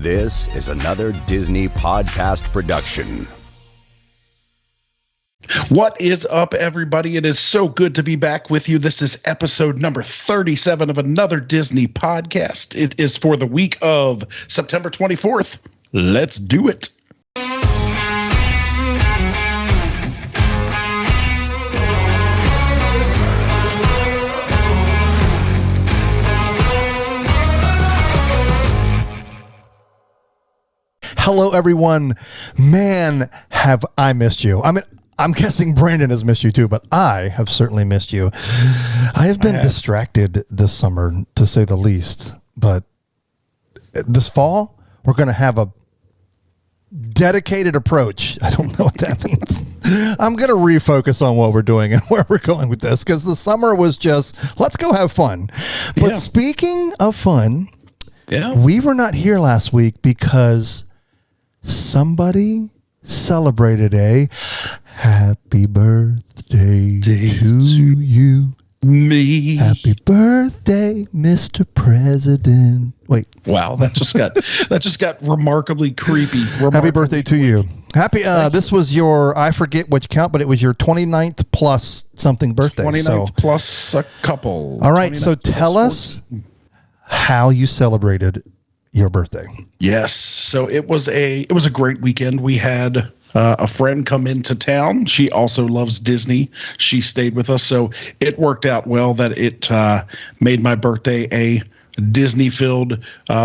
This is another Disney podcast production. What is up, everybody? It is so good to be back with you. This is episode number 37 of another Disney podcast. It is for the week of September 24th. Let's do it. Hello, everyone. Man, have I missed you. I mean, I'm guessing Brandon has missed you too, but I have certainly missed you. I have been distracted this summer, to say the least. But this fall, we're going to have a dedicated approach. I don't know what that means. I'm going to refocus on what we're doing and where we're going with this, because the summer was just, let's go have fun. But speaking of fun, we were not here last week because somebody celebrated a happy birthday to you. Me. Happy birthday, Mr. President. Wait. Wow, that just got remarkably creepy. Happy birthday to you. Happy this was your, I forget which count, but it was your 29th plus something birthday. 29th plus a couple. All right, so tell us how you celebrated your birthday. Yes. So it was a great weekend. We had a friend come into town. She also loves Disney. She stayed with us. So it worked out well that it made my birthday a Disney-filled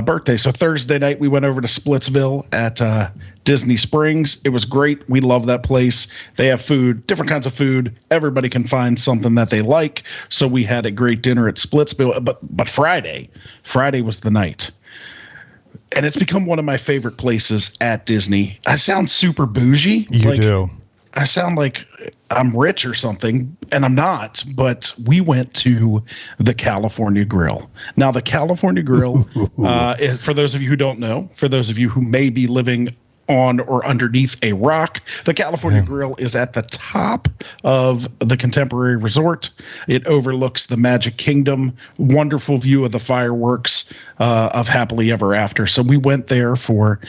birthday. So Thursday night, we went over to Splitsville at Disney Springs. It was great. We love that place. They have food, different kinds of food. Everybody can find something that they like. So we had a great dinner at Splitsville. But Friday was the night. And it's become one of my favorite places at Disney. I sound super bougie. You do. I sound like I'm rich or something, and I'm not. But we went to the California Grill. Now, the California Grill, for those of you who don't know, for those of you who may be living on or underneath a rock, the California Grill is at the top of the Contemporary Resort. It overlooks the Magic Kingdom, wonderful view of the fireworks of Happily Ever After. So we went there for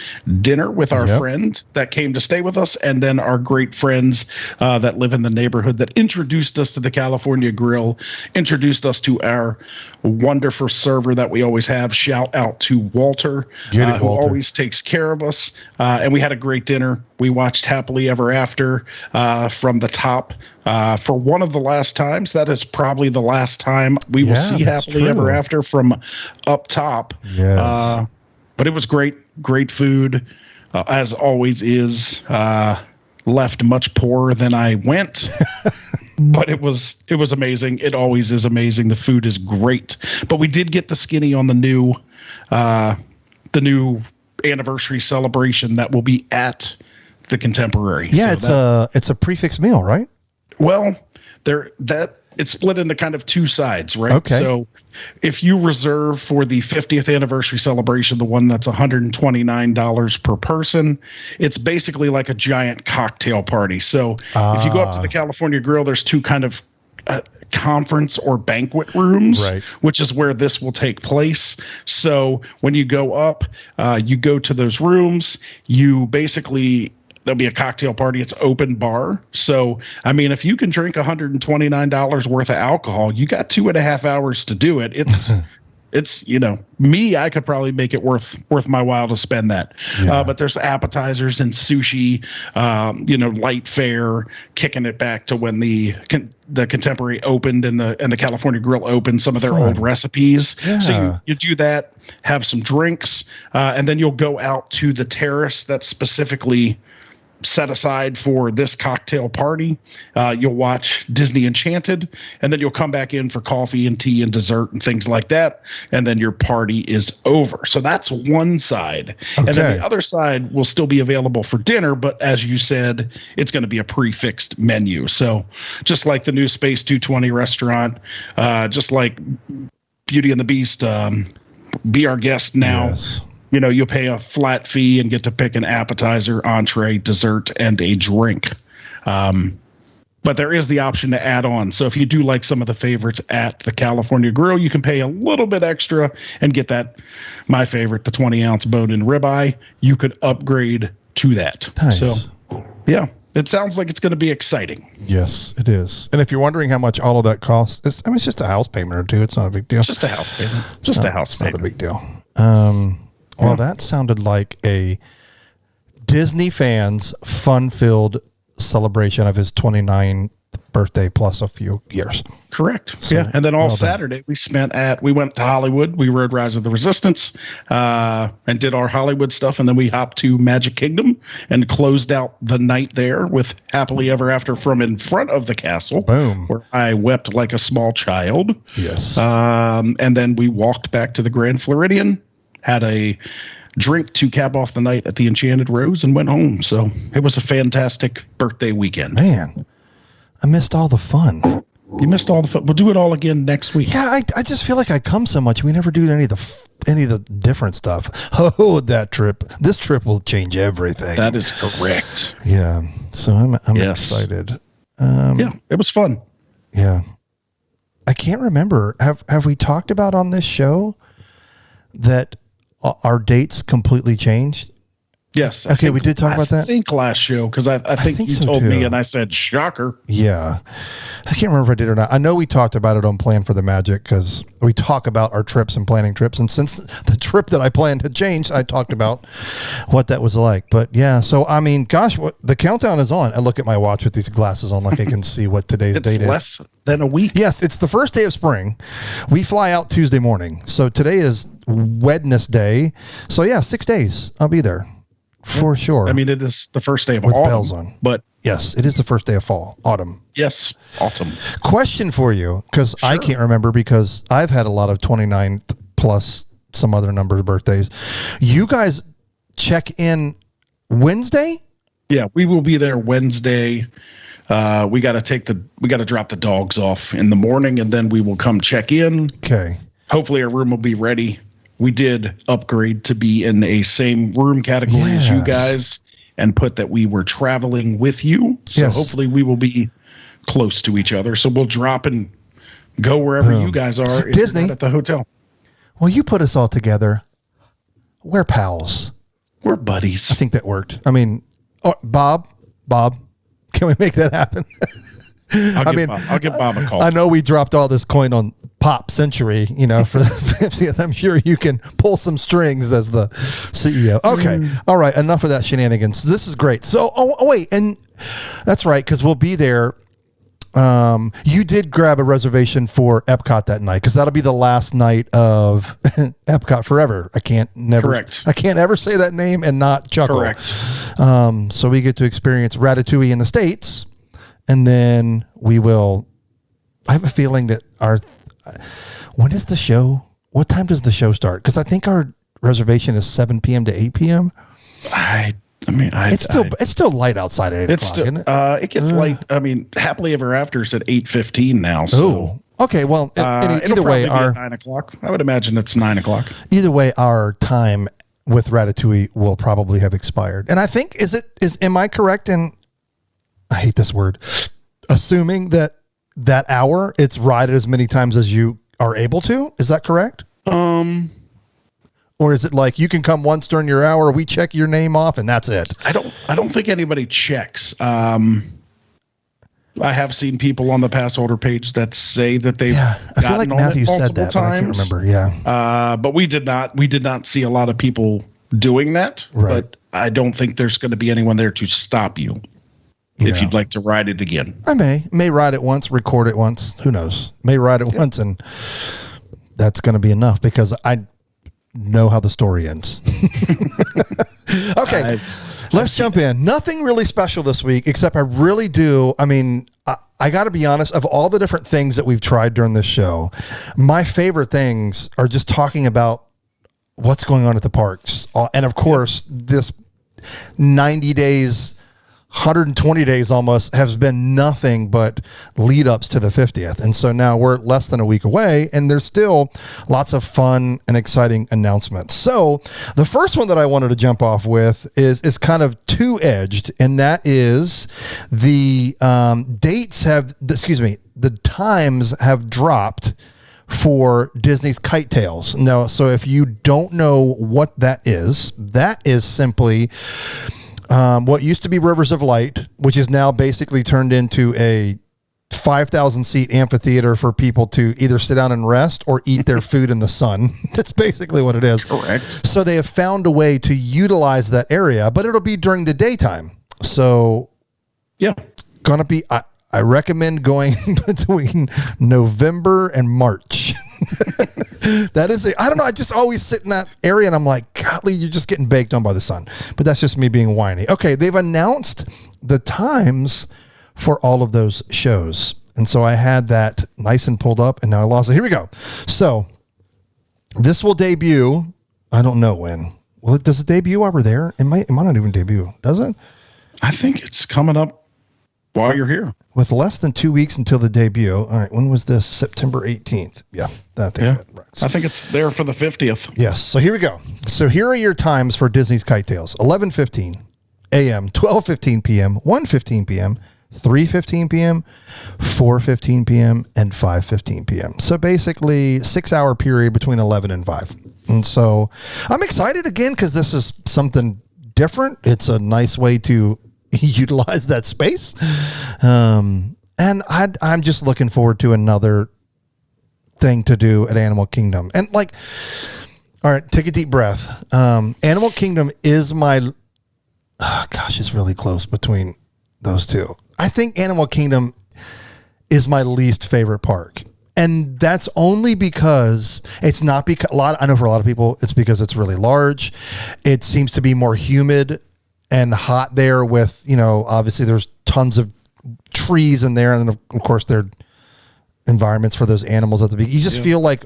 dinner with our friend that came to stay with us, and then our great friends that live in the neighborhood that introduced us to the California Grill, introduced us to our wonderful server that we always have. Shout out to Walter, who always takes care of us. And we had a great dinner. We watched Happily Ever After from the top for one of the last times. That is probably the last time we will see Happily Ever After from up top. Yes. But it was great food, as always is. Left much poorer than I went. But it was amazing. It always is amazing. The food is great. But we did get the skinny on the new anniversary celebration that will be at the Contemporary. Yeah, so it's a prefix meal, right? Well, it's split into kind of two sides, right? Okay. So if you reserve for the 50th anniversary celebration, the one that's $129 per person, it's basically like a giant cocktail party. So if you go up to the California Grill, there's two kind of conference or banquet rooms, which is where this will take place. So when you go up, you go to those rooms, there'll be a cocktail party. It's open bar. So, I mean, if you can drink $129 worth of alcohol, you got 2.5 hours to do it. It's, me, I could probably make it worth my while to spend that. But there's appetizers and sushi, light fare, kicking it back to when the Contemporary opened and the California Grill opened, some of their old recipes. Yeah. So you do that, have some drinks, and then you'll go out to the terrace that's specifically set aside for this cocktail party. You'll watch Disney Enchanted, and then you'll come back in for coffee and tea and dessert and things like that, and then your party is over. So that's one side. Okay. And then the other side will still be available for dinner, but as you said, it's going to be a prefixed menu. So just like the new Space 220 restaurant, just like Beauty and the Beast, Be Our Guest now. Yes. You'll pay a flat fee and get to pick an appetizer, entree, dessert, and a drink. But there is the option to add on. So if you do like some of the favorites at the California Grill, you can pay a little bit extra and get that, my favorite, the 20-ounce bone-in ribeye. You could upgrade to that. Nice. So, yeah, it sounds like it's going to be exciting. Yes, it is. And if you're wondering how much all of that costs, it's just a house payment or two. It's not a big deal. Just a house payment. Just a house payment. Not a big deal. Well, that sounded like a Disney fan's fun-filled celebration of his 29th birthday plus a few years. Correct. So, yeah. And then all Saturday we went to Hollywood. We rode Rise of the Resistance and did our Hollywood stuff. And then we hopped to Magic Kingdom and closed out the night there with Happily Ever After from in front of the castle. Boom. Where I wept like a small child. Yes. And then we walked back to the Grand Floridian, had a drink to cap off the night at the Enchanted Rose, and went home. So it was a fantastic birthday weekend. Man, I missed all the fun. You missed all the fun. We'll do it all again next week. Yeah, I just feel like I come so much. We never do any of the different stuff. Oh, this trip will change everything. That is correct. Yeah. So I'm excited. Yeah, it was fun. Yeah. I can't remember. Have we talked about on this show that our dates completely changed? Yes. Okay, we did talk about that? I think last show, because I think you so told too. me and I said, shocker. Yeah. I can't remember if I did or not. I know we talked about it on Plan for the Magic because we talk about our trips and planning trips. And since the trip that I planned had changed, I talked about what that was like. But yeah, so I mean, gosh, the countdown is on. I look at my watch with these glasses on like I can see what today's date is. It's less than a week. Yes, it's the first day of spring. We fly out Tuesday morning. So today is Wednesday. So yeah, 6 days. I'll be there. For sure. I mean, it is the first day of with autumn, bells on. But yes, it is the first day of autumn. Yes, autumn. Question for you, because I can't remember because I've had a lot of 29 plus some other number of birthdays. You guys check in Wednesday? Yeah, we will be there Wednesday. We got to drop the dogs off in the morning, and then we will come check in. Okay. Hopefully our room will be ready. We did upgrade to be in a same room category as you guys and put that we were traveling with you. So hopefully we will be close to each other. So we'll drop and go wherever you guys are. Disney at the hotel. Well, you put us all together. We're pals. We're buddies. I think that worked. I mean, Bob, can we make that happen? I'll give Bob a call. I know we dropped all this coin on Pop Century, for the 50th. I'm sure you can pull some strings as the CEO. Okay. All right. Enough of that shenanigans. This is great. So, wait. And that's right. Cause we'll be there. You did grab a reservation for Epcot that night. Cause that'll be the last night of Epcot forever. I can't ever say that name and not chuckle. Correct. So we get to experience Ratatouille in the States. And then I have a feeling that when is the show? What time does the show start? Because I think our reservation is 7 p.m. to 8 p.m. It's still light outside at 8 o'clock, isn't it? It gets light. I mean, Happily Ever After is at 8:15 now. So okay. Well, either way, our 9 o'clock. I would imagine it's 9 o'clock. Either way, our time with Ratatouille will probably have expired. And I think am I correct in? I hate this word. Assuming that hour, it's rided as many times as you are able to. Is that correct? Or is it like you can come once during your hour, we check your name off, and that's it? I don't think anybody checks. I have seen people on the pass holder page that say that they've. Yeah, I feel like Matthew said that, but I can't remember. Yeah. But we did not see a lot of people doing that. Right. But I don't think there's going to be anyone there to stop you. If you'd like to ride it again. I may ride it once, record it once. Who knows? May ride it once, and that's going to be enough because I know how the story ends. Okay, let's jump in. Nothing really special this week, except I really do. I mean, I got to be honest, of all the different things that we've tried during this show, my favorite things are just talking about what's going on at the parks. And of course, this 90 days 120 days almost has been nothing but lead ups to the 50th. And so now we're less than a week away, and there's still lots of fun and exciting announcements. So the first one that I wanted to jump off with is kind of two-edged, and that is the the times have dropped for Disney's Kite Tales. Now, so if you don't know what that is simply what used to be Rivers of Light, which is now basically turned into a 5,000 seat amphitheater for people to either sit down and rest or eat their food in the sun. That's basically what it is. Correct. So they have found a way to utilize that area, but it'll be during the daytime. So yeah, gonna be, I recommend going between November and March. That is I don't know. I just always sit in that area and I'm like, golly, you're just getting baked on by the sun. But that's just me being whiny. Okay, they've announced the times for all of those shows. And so I had that nice and pulled up, and now I lost it. Here we go. So this will debut. I don't know when. Well, does it debut while we're there? It might not even debut, does it? I think it's coming up while you're here. With less than 2 weeks until the debut. All right, when was this? September 18th. Yeah, I think it's there for the 50th. Yes. So here we go. So here are your times for Disney's Kite Tales: 11:15 a.m., 12:15 p.m., 1:15 p.m., 3:15 p.m., 4:15 p.m., and 5:15 p.m. So basically 6 hour period between 11 and 5. And so I'm excited again because this is something different. It's a nice way to utilize that space. And I'm just looking forward to another thing to do at Animal Kingdom. And like, all right, take a deep breath. Animal Kingdom is it's really close between those two. I think Animal Kingdom is my least favorite park. And that's only because it's not because I know for a lot of people, it's because it's really large. It seems to be more humid and hot there with, obviously there's tons of trees in there. And then of course there are environments for those animals at the beginning. You just feel like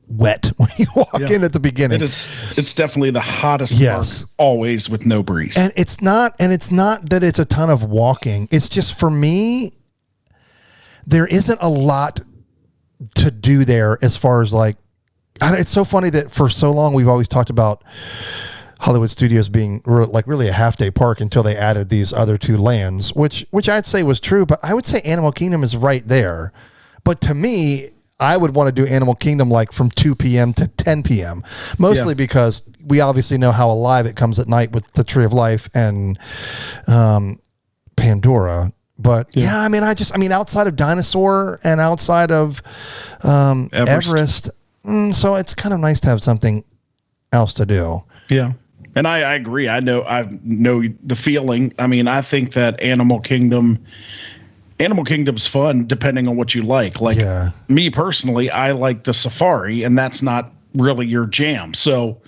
wet when you walk in at the beginning. It's definitely the hottest park always with no breeze. And it's not that it's a ton of walking. It's just, for me, there isn't a lot to do there as far as it's so funny that for so long we've always talked about Hollywood Studios being really a half day park until they added these other two lands, which I'd say was true, but I would say Animal Kingdom is right there. But to me, I would want to do Animal Kingdom from 2 p.m. to 10 p.m. Mostly because we obviously know how alive it comes at night with the Tree of Life and Pandora. But outside of Dinosaur and outside of Everest, so it's kind of nice to have something else to do. Yeah. And I agree. I know the feeling. I mean, I think that Animal Kingdom's fun depending on what you like. Me personally, I like the safari, and that's not really your jam. So,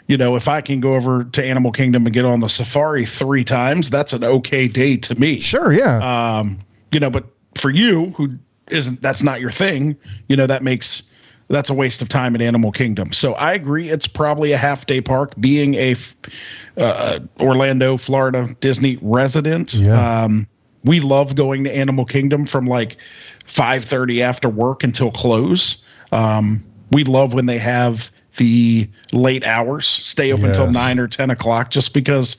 if I can go over to Animal Kingdom and get on the safari 3 times, that's an okay day to me. Sure, yeah. But for you, that's not your thing, that's a waste of time at Animal Kingdom. So I agree. It's probably a half-day park. Being a Orlando, Florida Disney resident, we love going to Animal Kingdom from 5:30 after work until close. We love when they have the late hours, stay open until 9 or 10 o'clock, just because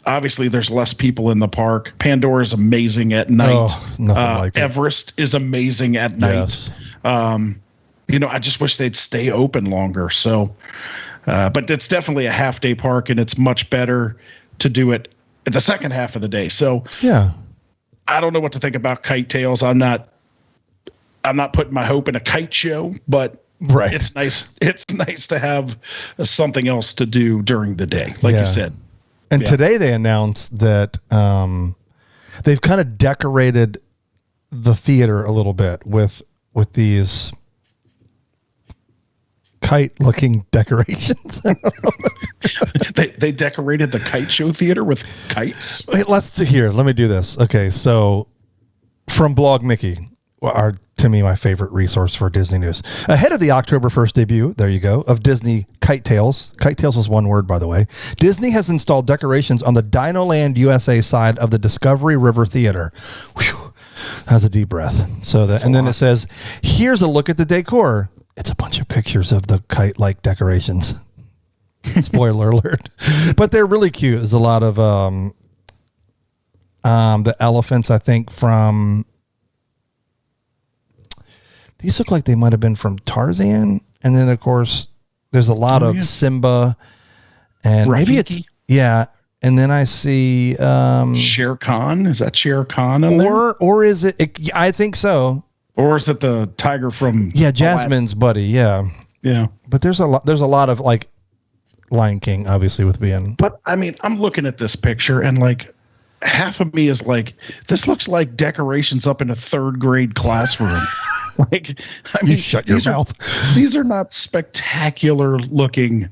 obviously there's less people in the park. Pandora is amazing at night. Oh, nothing like it. Everest is amazing at night. Yes. I just wish they'd stay open longer. So, but it's definitely a half day park, and it's much better to do it at the second half of the day. So I don't know what to think about Kite Tales. I'm not putting my hope in a kite show, but it's nice. It's nice to have something else to do during the day, like you said. And today they announced that they've kind of decorated the theater a little bit with these kite-looking decorations. They decorated the kite show theater with kites. Wait, let me do this. Okay, so from Blog Mickey, our to me, my favorite resource for Disney news. Ahead of the October 1st debut, there you go, of Disney Kite Tails. Kite Tails was one word, by the way. Disney has installed decorations on the Dinoland USA side of the Discovery River Theater. Whew, that's a deep breath. So that, and then it says, here's a look at the decor. It's a bunch of pictures of the kite-like decorations. Spoiler alert. But they're really cute. There's a lot of the elephants, I think, from... These look like they might have been from Tarzan. And then, of course, there's a lot of Simba. And Rafiki? Maybe it's... Yeah. And then I see... Shere Khan? Is that Shere Khan in there? Or is it... I think so. Or is it the tiger from... Yeah, Jasmine's buddy. Yeah. Yeah. But there's a lot of, like, Lion King, obviously, with being... But, I mean, I'm looking at this picture, and, like, half of me is like, this looks like decorations up in a third grade classroom. Like, I mean, you shut your mouth. These are not spectacular looking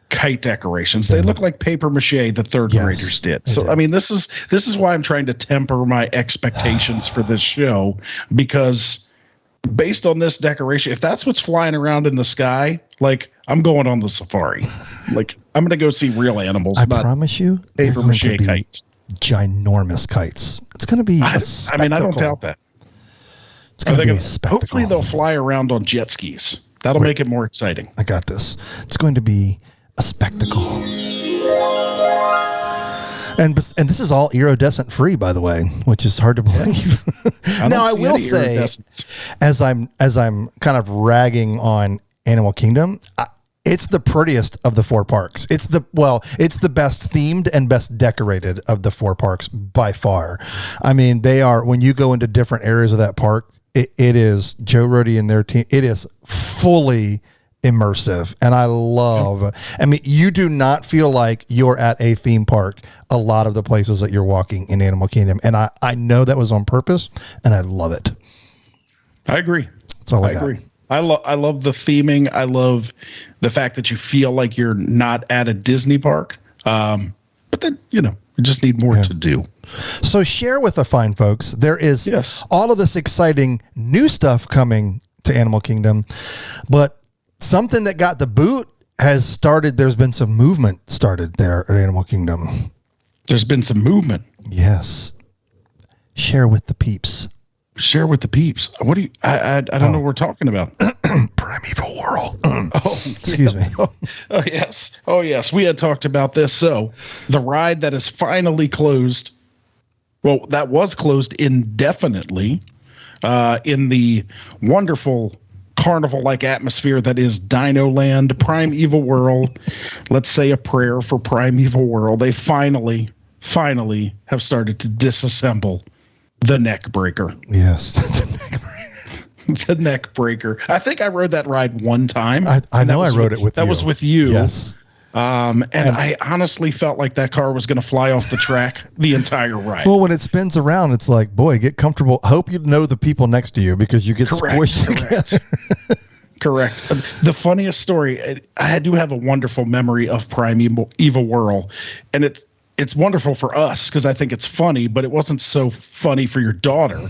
kite decorations. They look like paper mache the third graders did. So, I mean, this is why I'm trying to temper my expectations for this show, because based on this decoration, if that's what's flying around in the sky, like, I'm going on the safari. Like, I'm going to go see real animals. I promise you, paper mache kites. Ginormous kites. It's going to be a spectacle. I mean, I don't doubt that. It's going to be a spectacle. Hopefully they'll fly around on jet skis. That'll make it more exciting. I got this. It's going to be a spectacle. And this is all iridescent free, by the way, which is hard to believe. Now, I will say, as I'm kind of ragging on Animal Kingdom, it's the prettiest of the four parks. It's the best themed and best decorated of the four parks by far. I mean, they are, when you go into different areas of that park, it is Joe Rohde and their team. It is fully immersive. And I mean, you do not feel like you're at a theme park a lot of the places that you're walking in Animal Kingdom. And I know that was on purpose, and I love it. I agree. That's all I got. agree. I love the theming. I love the fact that you feel like you're not at a Disney park. But then, you just need more to do. So share with the fine folks. There is all of this exciting new stuff coming to Animal Kingdom, but something that got the boot has started. There's been some movement started there at Animal Kingdom. There's been some movement. Yes. Share with the peeps. Share with the peeps. What do you? I don't know what we're talking about. Primeval World. Excuse me. Oh yes. Oh yes. We had talked about this. So the ride that is finally closed. Well, that was closed indefinitely in the wonderful carnival-like atmosphere that is Dino Land, Primeval World. Let's say a prayer for Primeval World. They finally have started to disassemble the neck breaker. Yes, the neck breaker. The neck breaker. I think I rode that ride one time. I know I rode it with you. That was with you. Yes. And I honestly felt like that car was going to fly off the track the entire ride. Well, when it spins around, it's like, boy, get comfortable. Hope you know the people next to you, because you get squished together. Correct. The funniest story, I do have a wonderful memory of Primeval World, and it's wonderful for us because I think it's funny, but it wasn't so funny for your daughter.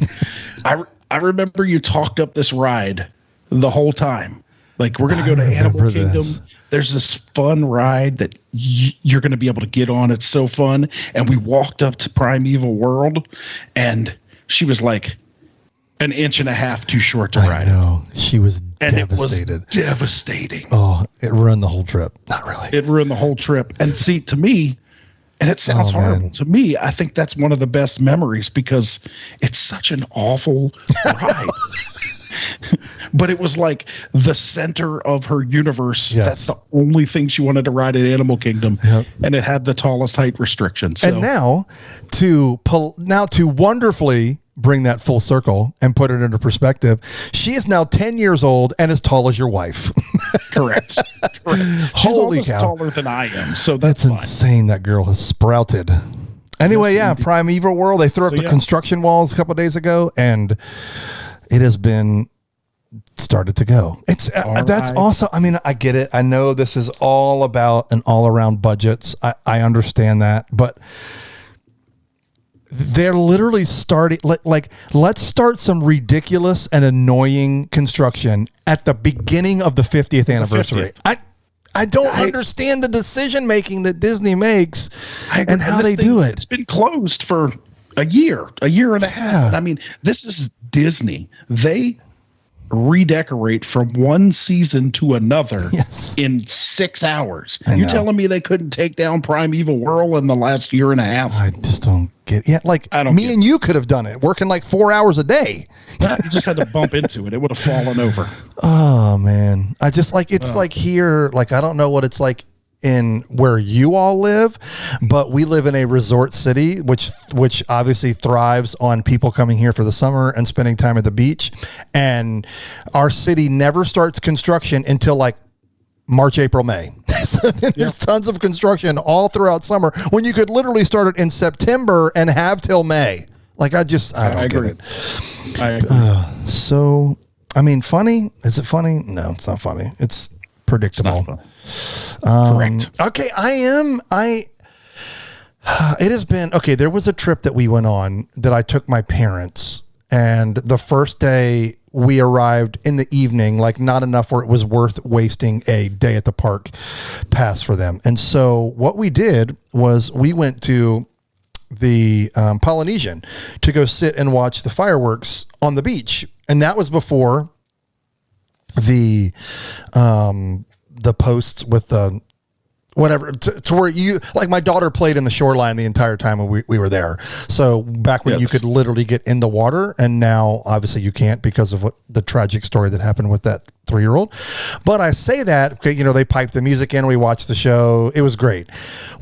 I remember you talked up this ride the whole time. Like, we're going to go to Animal Kingdom. There's this fun ride that you're going to be able to get on. It's so fun. And we walked up to Primeval World, and she was like an inch and a half too short to ride. I know. She was devastated. It was devastating. Oh, it ruined the whole trip. Not really. It ruined the whole trip. And see, to me, and it sounds horrible. Man. To me, I think that's one of the best memories because it's such an awful ride. But it was like the center of her universe. Yes. That's the only thing she wanted to ride at Animal Kingdom. Yep. And it had the tallest height restriction. So. And now to wonderfully bring that full circle and put it into perspective, she is now 10 years old and as tall as your wife. Correct. She's Holy almost cow. taller than I am. So that's insane. That girl has sprouted. Anyway, indeed. Primeval World, they threw up the construction walls a couple of days ago, and it has been started to go. That's awesome. I mean, I get it. I know this is all about an all around budgets. I understand that, but they're literally starting like let's start some ridiculous and annoying construction at the beginning of the 50th anniversary. I don't understand the decision making that Disney makes and how they do it. It's been closed for a year and a half. I mean, this is Disney. They redecorate from one season to another in 6 hours. You're telling me they couldn't take down Primeval Whirl in the last year and a half? I just don't get it. Yeah, like me and you could have done it, working like 4 hours a day. You just had to bump into it. It would have fallen over. Oh man. I just like it's like here, like I don't know what it's like in where you all live, but we live in a resort city, which obviously thrives on people coming here for the summer and spending time at the beach. And our city never starts construction until like March, April, May. So there's tons of construction all throughout summer when you could literally start it in September and have till May. Like I don't get it. I agree. So, I mean, funny? Is it funny? No, it's not funny. It's predictable. Correct. Okay, it has been, okay, there was a trip that we went on that I took my parents, and the first day we arrived in the evening, like not enough where it was worth wasting a day at the park pass for them. And so what we did was we went to the Polynesian to go sit and watch the fireworks on the beach. And that was before the posts with the whatever to where you like my daughter played in the shoreline the entire time we were there. So back when you could literally get in the water, and now obviously you can't because of what the tragic story that happened with that 3-year-old. But I say that, okay, you know, they piped the music in, we watched the show. It was great.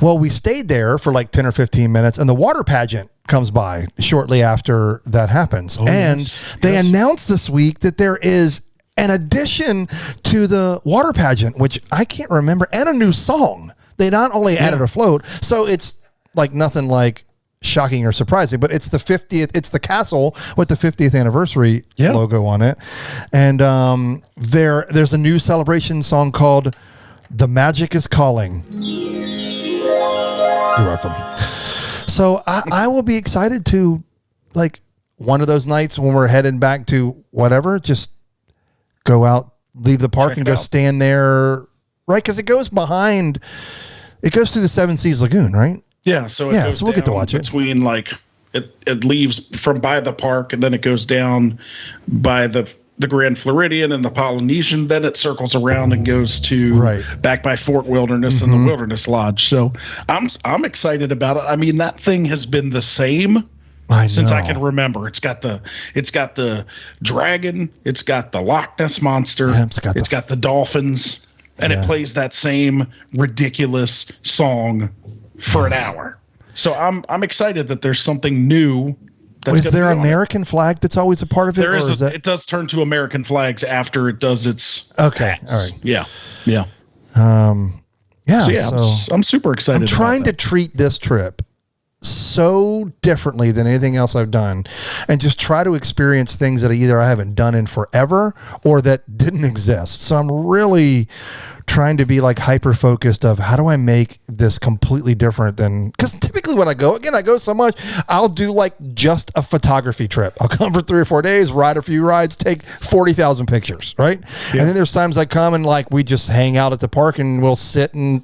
Well, we stayed there for like 10 or 15 minutes and the water pageant comes by shortly after that happens. They announced this week that there is an addition to the water pageant, which I can't remember, and a new song. They not only added a float, so it's like nothing like shocking or surprising, but it's the 50th, it's the castle with the 50th anniversary logo on it. And there's a new celebration song called The Magic is Calling. You're welcome. So I will be excited to, like, one of those nights when we're headed back to whatever, just go out, leave the park and go stand there, right? Because it goes through the Seven Seas Lagoon, right? Yeah. So we'll get to watch it. Between like it leaves from by the park and then it goes down by the Grand Floridian and the Polynesian. Then it circles around and goes to back by Fort Wilderness and the Wilderness Lodge. So I'm excited about it. I mean, that thing has been the same since I can remember. It's got the dragon, it's got the Loch Ness monster, it's got the dolphins, and it plays that same ridiculous song for an hour. So I'm excited that there's something new. Is there an American flag that's always a part of it? It does turn to American flags after it does its acts. All right. Yeah. So I'm super excited. I'm trying to treat this trip so differently than anything else I've done, and just try to experience things that either I haven't done in forever or that didn't exist. So I'm really trying to be like hyper focused of how do I make this completely different than, because typically when I go so much, I'll do like just a photography trip. I'll come for 3 or 4 days, ride a few rides, take 40,000 pictures, right? Yeah. And then there's times I come and like we just hang out at the park and we'll sit and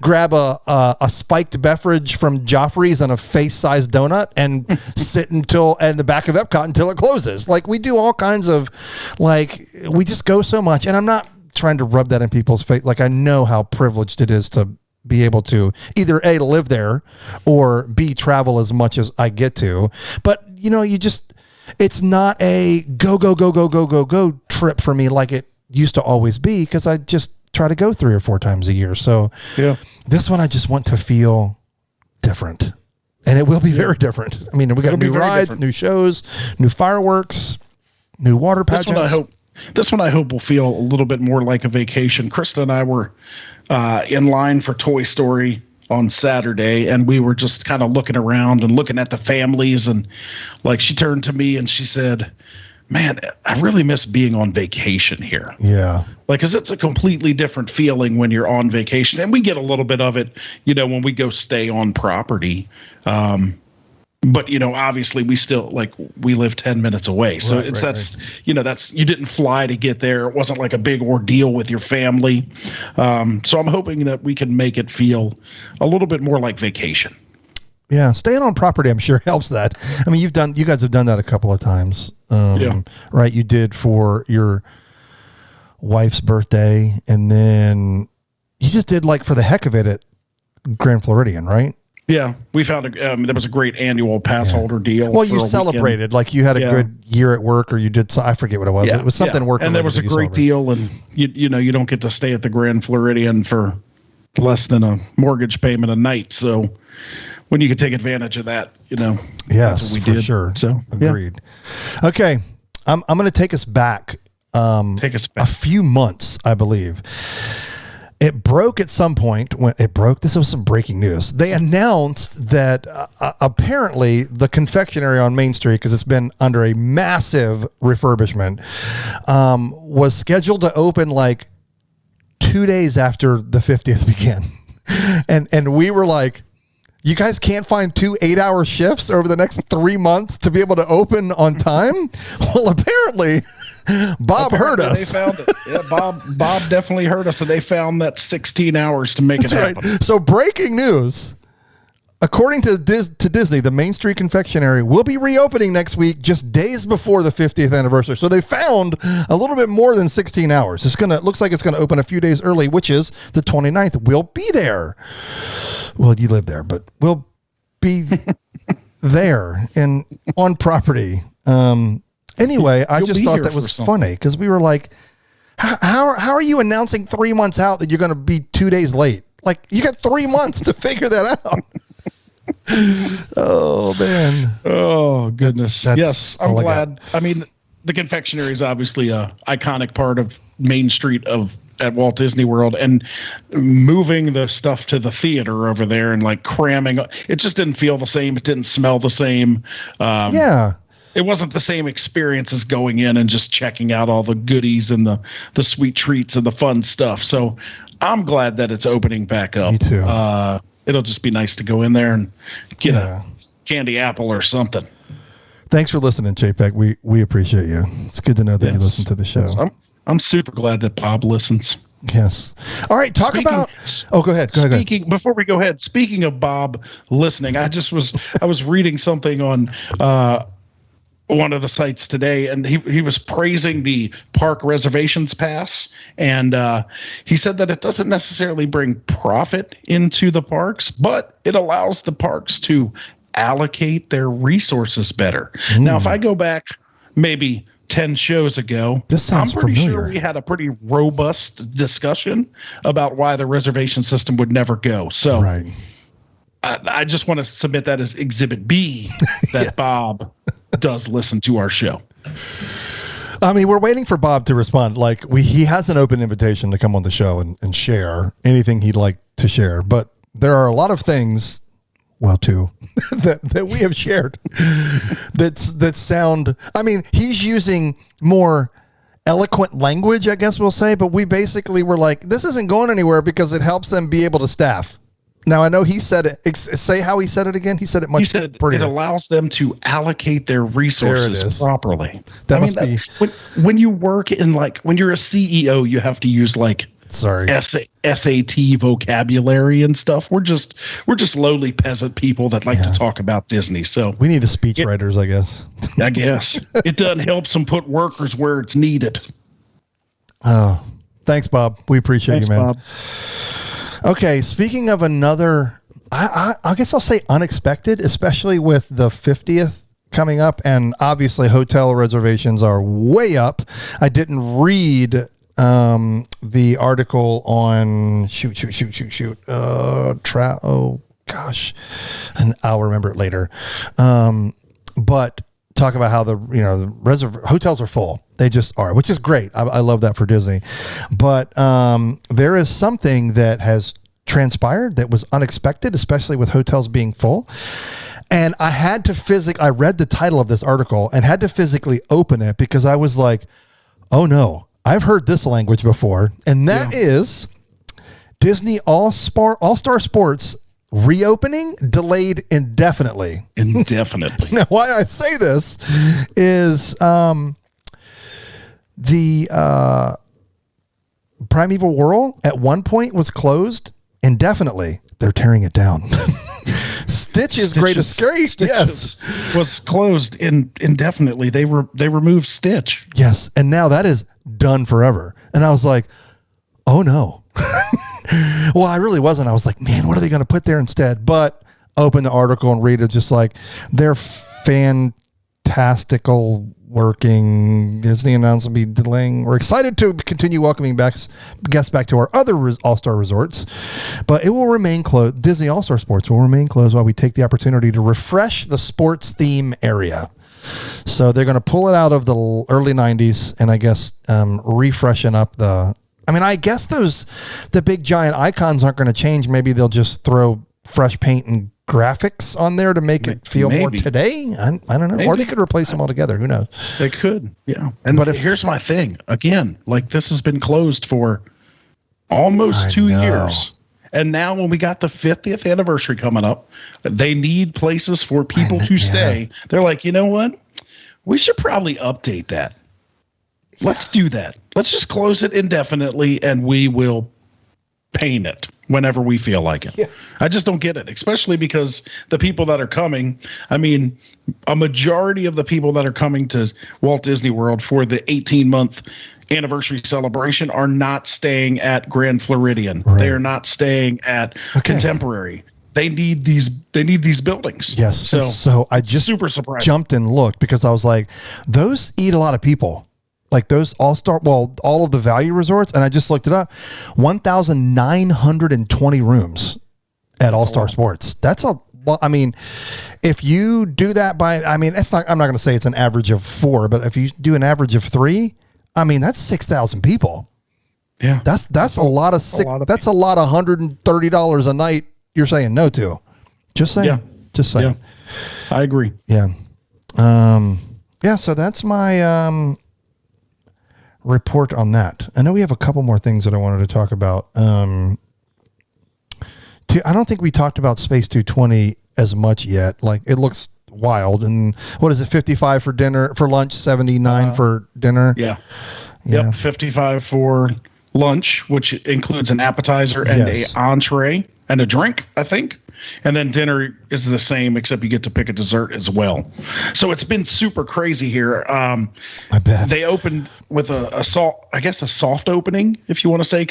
grab a spiked beverage from Joffrey's and a face-sized donut and sit in the back of Epcot until it closes. Like we do all kinds of, like, we just go so much, and I'm not trying to rub that in people's face. Like, I know how privileged it is to be able to either A, live there, or B, travel as much as I get to. But, you know, it's not a go trip for me like it used to always be, because I just try to go 3 or 4 times a year. So this one, I just want to feel different. And it will be very different. I mean, we got new rides, new shows, new fireworks, new water pageants. This one I hope will feel a little bit more like a vacation. Krista and I were in line for Toy Story on Saturday, and we were just kind of looking around and looking at the families, and like she turned to me and she said, "Man, I really miss being on vacation here." Yeah. Like, because it's a completely different feeling when you're on vacation, and we get a little bit of it, you know, when we go stay on property. but obviously we live 10 minutes away. So that's you didn't fly to get there. It wasn't like a big ordeal with your family. So I'm hoping that we can make it feel a little bit more like vacation. Yeah. Staying on property, I'm sure helps that. I mean, you guys have done that a couple of times. Right. You did for your wife's birthday, and then you just did for the heck of it at Grand Floridian, right? Yeah, we found there was a great annual pass holder deal. Well, you celebrated weekend. You had a good year at work, or you did. I forget what it was. It was something work. And there was a great deal, and you don't get to stay at the Grand Floridian for less than a mortgage payment a night. So when you could take advantage of that, yes, that's what we did. Sure. So agreed. Yeah. Okay, I'm going to take us back. A few months, I believe. It broke at some point when it broke. This was some breaking news. They announced that apparently the confectionery on Main Street, because it's been under a massive refurbishment, was scheduled to open 2 days after the 50th began. And we were like, you guys can't find 2 8-hour shifts over the next 3 months to be able to open on time? Well, apparently Bob heard us. They found it. Yeah, Bob definitely heard us, and they found that 16 hours to make it happen. Right. So breaking news. According to Disney, the Main Street Confectionery will be reopening next week, just days before the 50th anniversary. So they found a little bit more than 16 hours. Looks like it's gonna open a few days early, which is the 29th. We'll be there. Well, you live there, but we'll be there and on property. Anyway, I just thought that was funny because we were like, how are you announcing 3 months out that you're going to be 2 days late? You got 3 months to figure that out. Oh, man. Oh, goodness. Yes, I'm glad. I mean, the confectionery is obviously a iconic part of Main Street at Walt Disney World, and moving the stuff to the theater over there and cramming, it just didn't feel the same. It didn't smell the same. It wasn't the same experience as going in and just checking out all the goodies and the sweet treats and the fun stuff. So I'm glad that it's opening back up. Me too. It'll just be nice to go in there and get a candy apple or something. Thanks for listening, JPEG. We appreciate you. It's good to know that you listen to the show. Yes, I'm super glad that Bob listens. Yes. All right. Go ahead. Go ahead. Before we go ahead, speaking of Bob listening, I was reading something on one of the sites today, and he was praising the park reservations pass, and he said that it doesn't necessarily bring profit into the parks, but it allows the parks to allocate their resources better. Now, if I go back maybe 10 shows ago, this sounds I'm pretty familiar. sure we had a pretty robust discussion about why the reservation system would never go. So right. I just want to submit that as Exhibit B that yes. Bob does listen to our show. I mean, we're waiting for Bob to respond. He has an open invitation to come on the show and share anything he'd like to share. But there are a lot of things, two, that we have shared that sound, I mean, he's using more eloquent language, I guess we'll say, but we basically were like, this isn't going anywhere because it helps them be able to staff. Now, I know he said it. Say how he said it again. He said it much prettier. It allows them to allocate their resources properly. Be when you work in when you're a CEO, you have to use SAT vocabulary and stuff. We're just lowly peasant people that like to talk about Disney. So we need a speech writers, I guess. I guess it doesn't help them put workers where it's needed. Oh, thanks, Bob. We appreciate you, man. Bob. Okay, speaking of another, I guess I'll say unexpected, especially with the 50th coming up, and obviously hotel reservations are way up. I didn't read the article on and I'll remember it later. But talk about how the hotels are full. They just are, which is great. I love that for Disney. But there is something that has transpired that was unexpected, especially with hotels being full. And I had to I read the title of this article and had to physically open it because I was like, oh no, I've heard this language before. And that is Disney All-Star Sports reopening delayed indefinitely. Indefinitely. Now, why I say this is the Primeval Whirl at one point was closed indefinitely. They're tearing it down. Stitch's Great Escape, yes, was closed indefinitely. They removed Stitch. Yes, and now that is done forever. And I was like, oh no. Well, I really wasn't. I was like, man, what are they going to put there instead? But open the article and read it, just like they're fantastical working. Disney announced will be delaying. We're excited to continue welcoming guests back to our other All-Star resorts, but it will remain closed. Disney All-Star Sports will remain closed while we take the opportunity to refresh the sports theme area. So they're going to pull it out of the early 90s and I guess refreshen up I guess the big giant icons aren't going to change. Maybe they'll just throw fresh paint and graphics on there to make it feel more today. I don't know. Maybe. Or they could replace them altogether. Who knows? They could. Yeah. Here's my thing. Again, like this has been closed for almost 2 years. And now when we got the 50th anniversary coming up, they need places for people to stay. They're like, you know what? We should probably update that. Let's do that. Let's just close it indefinitely and we will paint it whenever we feel like it. Yeah. I just don't get it, especially because the people that are coming, a majority of the people that are coming to Walt Disney World for the 18-month anniversary celebration are not staying at Grand Floridian. Right. They are not staying at Contemporary. They need these buildings. Yes. So I just super surprised. Jumped and looked because I was like, those eat a lot of people. Like those all of the value resorts, and I just looked it up, 1,920 rooms at All-Star Sports. That's if you do that it's not. I'm not going to say it's an average of 4, but if you do an average of 3, that's 6,000 people. Yeah, that's a lot of that's a lot of $130 a night. You're saying no to. Just saying. Yeah. Just saying. Yeah. I agree. Yeah. So that's my report on that. I know we have a couple more things that I wanted to talk about. I don't think we talked about Space 220 as much yet. Like it looks wild. And what is it? 55 for lunch, 79 for dinner. Yeah. Yep. 55 for lunch, which includes an appetizer and a entree and a drink, I think. And then dinner is the same, except you get to pick a dessert as well. So it's been super crazy here. I bet they opened with a soft opening, if you want to say,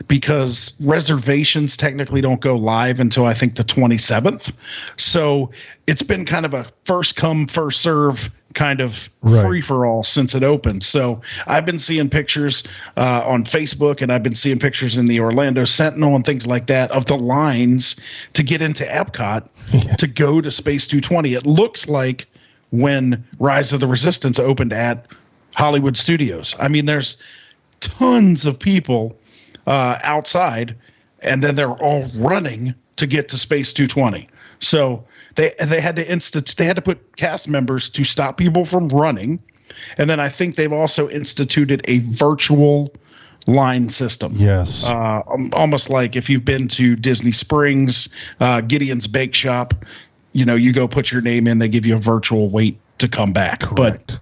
because reservations technically don't go live until I think the 27th. So it's been kind of a first come, first serve kind of free for all since it opened. So I've been seeing pictures on Facebook, and I've been seeing pictures in the Orlando Sentinel and things like that of the lines to get into Epcot to go to Space 220. It looks like when Rise of the Resistance opened at Hollywood Studios. There's tons of people outside, and then they're all running to get to Space 220. So they had to put cast members to stop people from running, and then I think they've also instituted a virtual line system. Yes, almost like if you've been to Disney Springs, Gideon's Bake Shop, you go put your name in, they give you a virtual wait to come back. Correct. But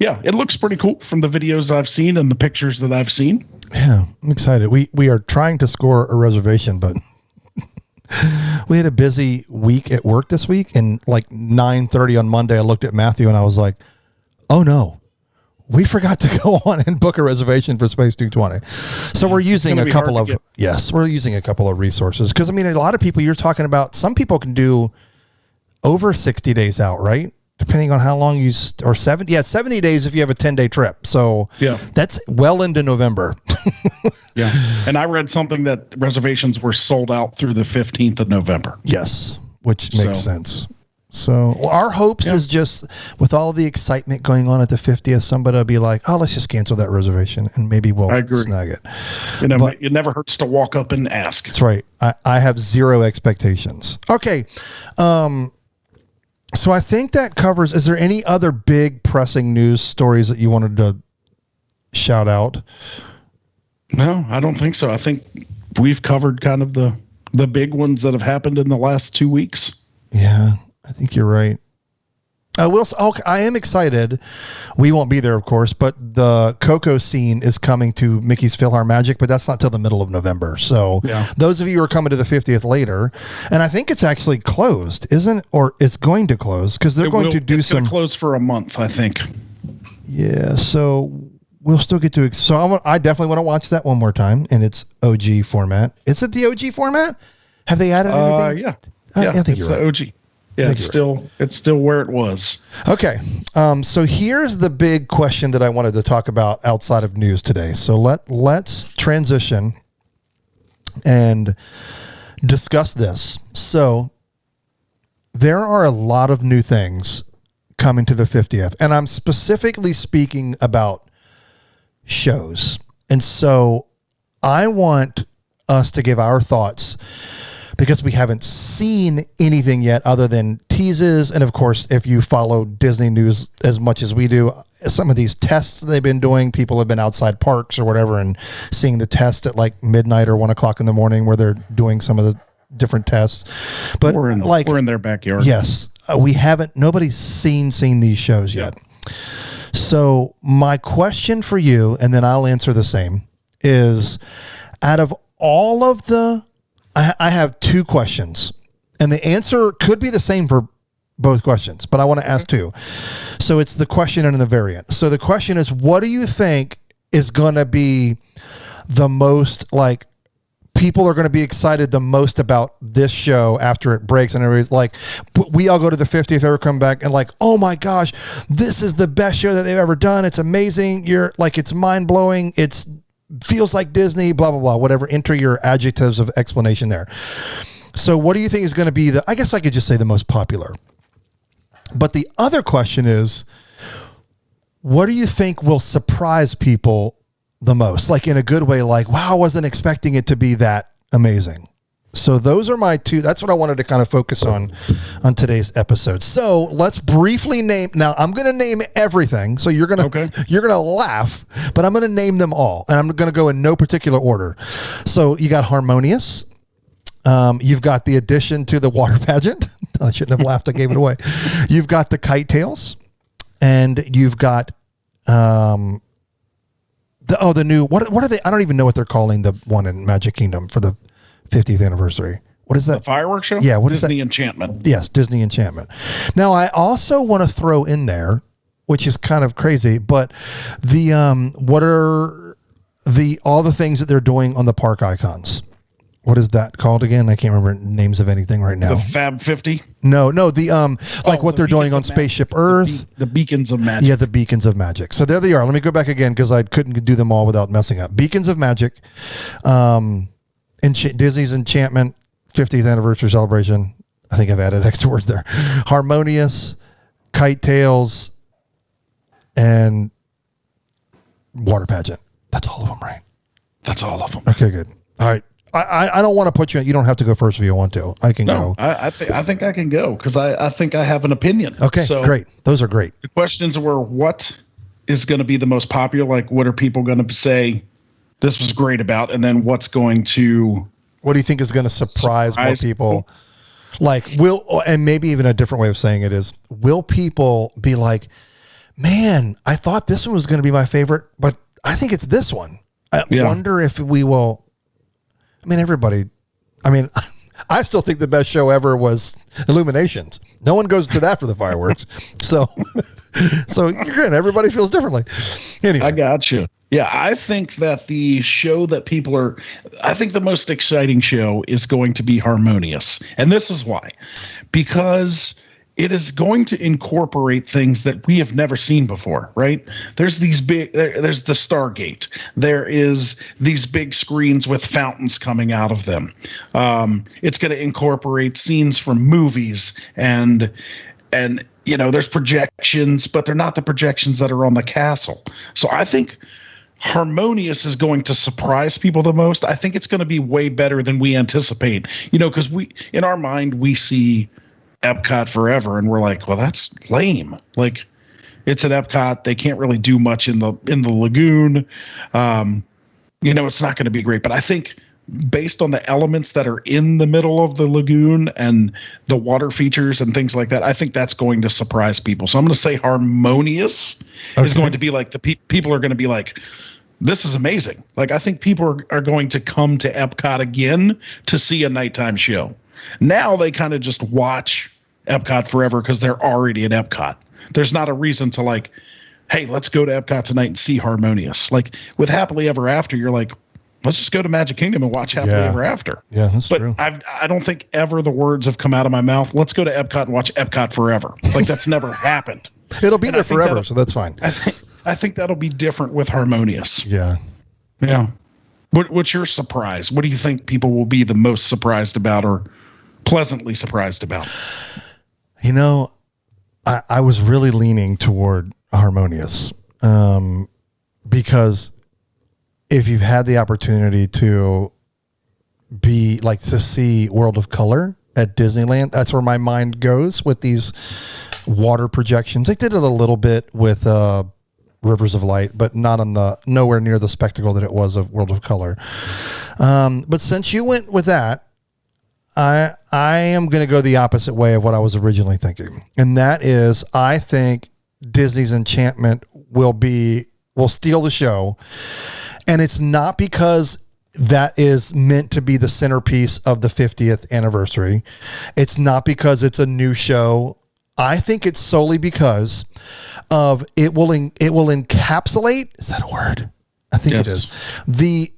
yeah, it looks pretty cool from the videos I've seen and the pictures that I've seen. Yeah, I'm excited. We are trying to score a reservation, but we had a busy week at work this week, and like 9:30 on Monday, I looked at Matthew and I was like, oh no, we forgot to go on and book a reservation for Space 220. So we're using a couple of resources. Cause a lot of people you're talking about, some people can do over 60 days out, right? Depending on how long or 70 days if you have a 10-day trip. So that's well into November. Yeah. And I read something that reservations were sold out through the 15th of November. Yes. Which makes sense. So our hopes is just with all the excitement going on at the 50th, somebody will be like, oh, let's just cancel that reservation and maybe we'll snag it. But it never hurts to walk up and ask. That's right. I have zero expectations. Okay. So I think that covers, is there any other big pressing news stories that you wanted to shout out? No, I don't think so. I think we've covered kind of the the big ones that have happened in the last 2 weeks. Yeah, I think you're right. I am excited. We won't be there, of course, but the Coco scene is coming to Mickey's PhilharMagic, but that's not till the middle of November. So those of you who are coming to the 50th later, and I think it's actually closed, isn't it? Or it's going to close because they're going to do it's going to close for a month, I think. Yeah, so we'll still get to. So I definitely want to watch that one more time in its OG format. Is it the OG format? Have they added anything? Yeah. I think it's you're right. the OG. Yeah, it's still where it was. Okay. So here's the big question that I wanted to talk about outside of news today. So let's transition and discuss this. So there are a lot of new things coming to the 50th, and I'm specifically speaking about shows. And so I want us to give our thoughts, because we haven't seen anything yet other than teases. And of course, if you follow Disney news as much as we do, some of these tests they've been doing, people have been outside parks or whatever and seeing the test at like midnight or 1 o'clock in the morning where they're doing some of the different tests. But we're in their backyard. Yes. Nobody's seen these shows yet. So my question for you, and then I'll answer the same, is out of all of I have 2 questions, and the answer could be the same for both questions, but I want to ask 2. So it's the question and the variant. So the question is, what do you think is going to be the most, like, people are going to be excited the most about this show after it breaks? And everybody's like, we all go to the 50th, ever come back and like, oh my gosh, this is the best show that they've ever done. It's amazing. You're like, it's mind blowing. It's feels like Disney, blah, blah, blah, whatever. Enter your adjectives of explanation there. So what do you think is going to be I guess I could just say the most popular. But the other question is, what do you think will surprise people the most? Like in a good way, like, wow, I wasn't expecting it to be that amazing. So those are my 2. That's what I wanted to kind of focus on today's episode. So let's briefly name. Now I'm going to name everything. So you're going to laugh, but I'm going to name them all, and I'm going to go in no particular order. So you got Harmonious. You've got the addition to the water pageant. I shouldn't have laughed. I gave it away. You've got the Kite Tales, and you've got the new what are they? I don't even know what they're calling the one in Magic Kingdom for the 50th anniversary. What is that? The fireworks show? Yeah. What is that? Disney Enchantment. Yes, Disney Enchantment. Now, I also want to throw in there, which is kind of crazy, but what are all the things that they're doing on the park icons? What is that called again? I can't remember names of anything right now. The Fab 50? No, what they're doing on Spaceship Earth. The Beacons of Magic. Yeah, the Beacons of Magic. So there they are. Let me go back again because I couldn't do them all without messing up. Beacons of Magic, Disney's Enchantment 50th anniversary celebration. I think I've added extra words there. Harmonious, Kite Tales, and Water Pageant. That's all of them, right? That's all of them. Okay, good. All right. I don't want to put you. You don't have to go first if you want to. I can go. I think I can go because I think I have an opinion. Okay, so great. Those are great. The questions were, what is going to be the most popular? Like, what are people going to say this was great about? And then what do you think is going to surprise more people? Like, and maybe even a different way of saying it is, will people be like, man, I thought this one was going to be my favorite, but I think it's this one. I wonder if we will. I mean, I still think the best show ever was Illuminations. No one goes to that for the fireworks. So you're good. Everybody feels differently. Anyway. I got you. Yeah, I think that the show that I think the most exciting show is going to be Harmonious. And this is why. Because it is going to incorporate things that we have never seen before, right? There's there's the Stargate. There is these big screens with fountains coming out of them. It's going to incorporate scenes from movies and there's projections, but they're not the projections that are on the castle. So I think Harmonious is going to surprise people the most. I think it's going to be way better than we anticipate, because in our mind, we see Epcot forever and we're like, well, that's lame. Like, it's an Epcot. They can't really do much in the lagoon. It's not going to be great, but I think based on the elements that are in the middle of the lagoon and the water features and things like that, I think that's going to surprise people. So I'm going to say Harmonious is going to be like people are going to be like, this is amazing. Like, I think people are going to come to Epcot again to see a nighttime show. Now they kind of just watch Epcot forever because they're already at Epcot. There's not a reason to like, hey, let's go to Epcot tonight and see Harmonious. Like with Happily Ever After, you're like, let's just go to Magic Kingdom and watch Happily Ever After. Yeah, that's true. I don't think ever the words have come out of my mouth, let's go to Epcot and watch Epcot forever. Like that's never happened. It'll be there forever, so that's fine. I think that'll be different with Harmonious. Yeah. Yeah. What's your surprise? What do you think people will be the most surprised about or pleasantly surprised about? You know, I was really leaning toward Harmonious because if you've had the opportunity to see World of Color at Disneyland, that's where my mind goes with these water projections. They did it a little bit with Rivers of Light, but nowhere near the spectacle that it was of World of Color. But since you went with that, I am going to go the opposite way of what I was originally thinking. And that is, I think Disney's Enchantment will steal the show. And it's not because that is meant to be the centerpiece of the 50th anniversary. It's not because it's a new show. I think it's solely because of it will encapsulate, is that a word? I think it is. The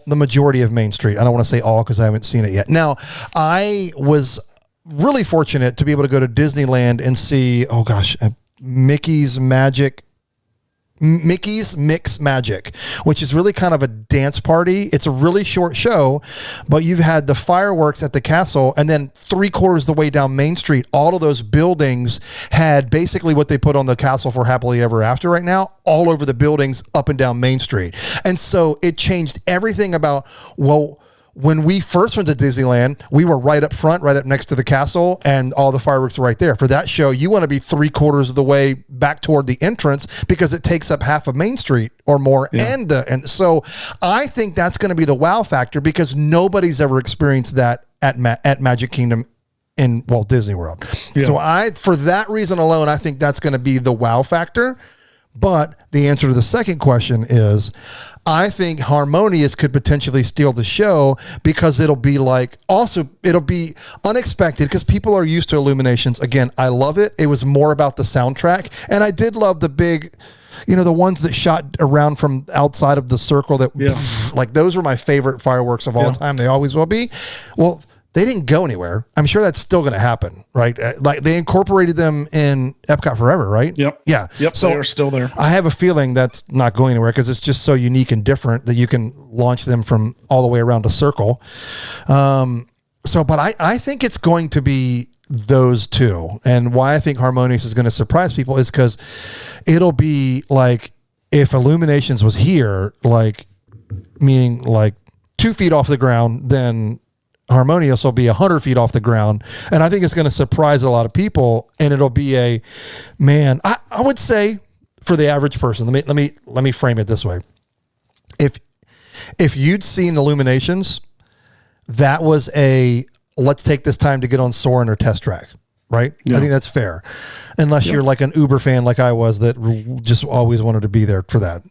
majority of Main Street. I don't want to say all because I haven't seen it yet. Now, I was really fortunate to be able to go to Disneyland and see, Mickey's Mix Magic, which is really kind of a dance party. It's a really short show, but you've had the fireworks at the castle, and then 3/4 the way down Main Street, all of those buildings had basically what they put on the castle for Happily Ever After right now, all over the buildings up and down Main Street. And so it changed everything about, when we first went to Disneyland, we were right up front, right up next to the castle, and all the fireworks were right there. For that show, you want to be 3/4 of the way back toward the entrance because it takes up half of Main Street or more. Yeah. And so I think that's going to be the wow factor because nobody's ever experienced that at Magic Kingdom in Walt Disney World. Yeah. So for that reason alone, I think that's going to be the wow factor. But the answer to the second question is, I think Harmonious could potentially steal the show because it'll be unexpected because people are used to Illuminations. Again, I love it. It was more about the soundtrack. And I did love the big, the ones that shot around from outside of the circle those were my favorite fireworks of all time. They always will be. Well, they didn't go anywhere. I'm sure that's still going to happen, right? Like they incorporated them in Epcot Forever, right? Yep. Yeah. Yep. So they are still there. I have a feeling that's not going anywhere because it's just so unique and different that you can launch them from all the way around a circle. But I think it's going to be those two. And why I think Harmonious is going to surprise people is because it'll be like if Illuminations was here, meaning 2 feet off the ground, then Harmonious will be 100 feet off the ground. And I think it's going to surprise a lot of people. And it'll be I would say for the average person, let me frame it this way. If you'd seen Illuminations, that was let's take this time to get on Soarin' or Test Track, right? Yeah. I think that's fair. Unless you're like an Uber fan like I was that just always wanted to be there for that.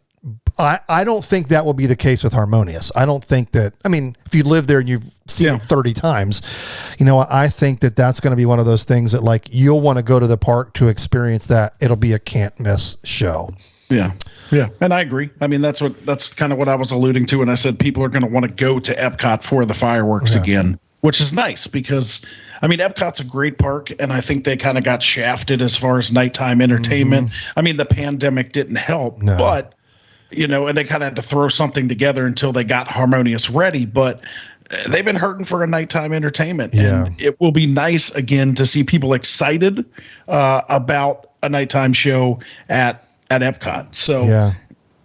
I don't think that will be the case with Harmonious. I don't think that, if you live there and you've seen it 30 times, I think that that's going to be one of those things that you'll want to go to the park to experience that. It'll be a can't miss show. Yeah. Yeah. And I agree. That's kind of what I was alluding to. And I said, people are going to want to go to Epcot for the fireworks again, which is nice because Epcot's a great park and I think they kind of got shafted as far as nighttime entertainment. Mm-hmm. The pandemic didn't help, but and they kind of had to throw something together until they got Harmonious ready, but they've been hurting for a nighttime entertainment. Yeah. And it will be nice again to see people excited about a nighttime show at Epcot. So